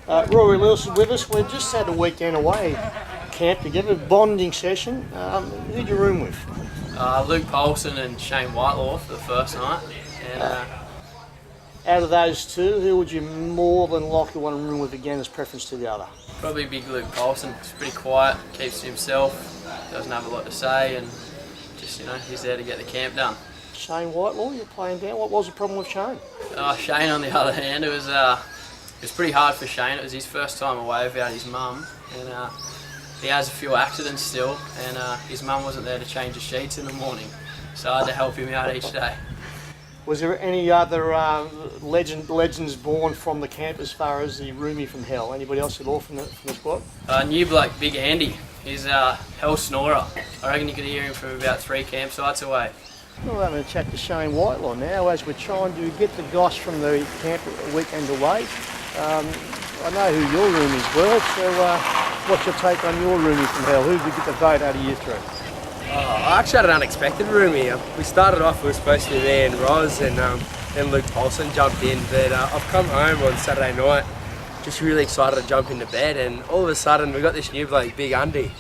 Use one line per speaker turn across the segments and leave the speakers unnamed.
Rory Lewis is with us. We've just had a weekend away camp together, bonding session. Who'd you room with?
Luke Polson and Shane Whitelaw for the first night. And
out of those two, who would you more than likely want to room with again as preference to the other?
probably big Luke Polson. He's pretty quiet, keeps to himself, doesn't have a lot to say, and just, he's there to get the camp done.
Shane Whitelaw, you're playing down. What was the problem with Shane?
Shane, on the other hand, it was pretty hard for Shane. It was his first time away without his mum, and he has a few accidents still, and his mum wasn't there to change the sheets in the morning, so I had to help him out each day.
Was there any other legends born from the camp as far as the roomie from hell? Anybody else at all from the squad?
New bloke, Big Andy. He's a hell snorer. I reckon you could hear him from about 3 campsites away.
We're having a chat to Shane Whitelaw now as we're trying to get the guys from the camp a weekend away. I know who your roomies were, so what's your take on your roomie from hell? Who did you get the vote out of you three?
I actually had an unexpected roomie. We started off, we were supposed to be me and Roz, and then Luke Polson jumped in, but I've come home on Saturday night just really excited to jump into bed, and all of a sudden we got this new bloke, Big Andy,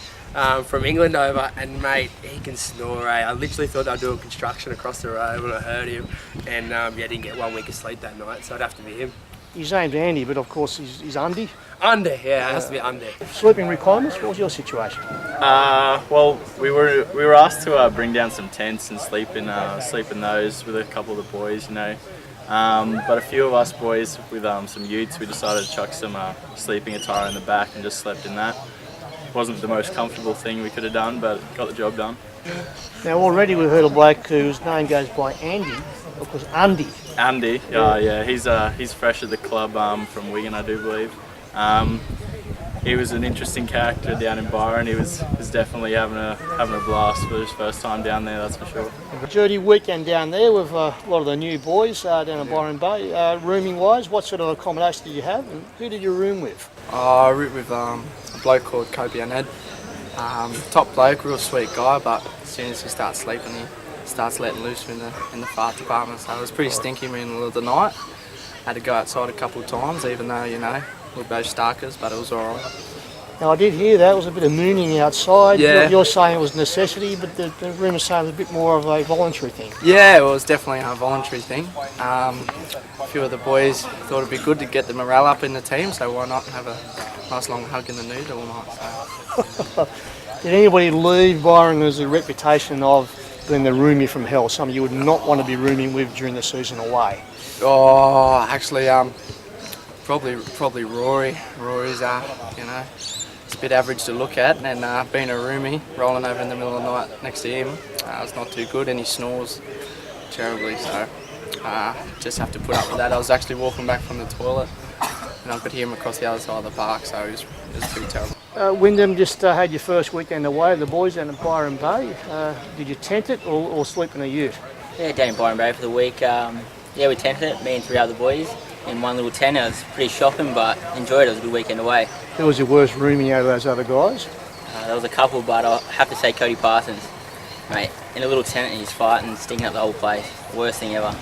from England over, and mate, he can snore. I literally thought they were doing construction across the road when I heard him, and didn't get 1 week of sleep that night, so it'd have to be him.
His name's Andy, but of course he's Andy.
Under, yeah, it has to be under.
Sleeping requirements, what was your situation?
Well, we were asked to bring down some tents and sleep in those with a couple of the boys, But a few of us boys with some utes, we decided to chuck some sleeping attire in the back and just slept in that. Wasn't the most comfortable thing we could have done, but got the job done.
Now already we've heard a bloke whose name goes by Andy, of course Andy.
Andy, yeah, he's fresh at the club from Wigan, I do believe. He was an interesting character down in Byron. He was definitely having a blast for his first time down there, that's for sure.
A dirty weekend down there with a lot of the new boys down in Byron Bay. Rooming wise, what sort of accommodation did you have, and who did you room with?
I roomed with a bloke called Kobe Ned. Top bloke, real sweet guy, but as soon as he starts sleeping, he starts letting loose in the fart department. So it was pretty stinky in the middle of the night. Had to go outside a couple of times, even though we're both starkers, but it was alright.
Now I did hear that, it was a bit of mooning outside.
Yeah.
You're saying it was necessity, but the rumour's saying it was a bit more of a voluntary thing.
Yeah, it was definitely a voluntary thing. A few of the boys thought it'd be good to get the morale up in the team, so why not have a nice long hug in the nude all night. So.
Did anybody leave Byron as a reputation of being the roomie from hell, someone you would not want to be rooming with during the season away?
Oh, actually, probably Rory. Rory's, it's a bit average to look at, and being a roomie, rolling over in the middle of the night next to him, it's not too good, and he snores terribly, so just have to put up with that. I was actually walking back from the toilet, and I could hear him across the other side of the park, so it was pretty terrible.
Wyndham just had your first weekend away, the boys down at Byron Bay. Did you tent it or sleep in a ute?
Yeah, down in Byron Bay for the week. We tented it, me and 3 other boys, in one little tent. It was pretty shocking, but enjoyed it. It was a good weekend away.
Who was your worst roomie out of those other guys?
There was a couple, but I have to say Cody Parsons. Mate, in a little tent and he's fighting, stinking up the whole place. Worst thing ever.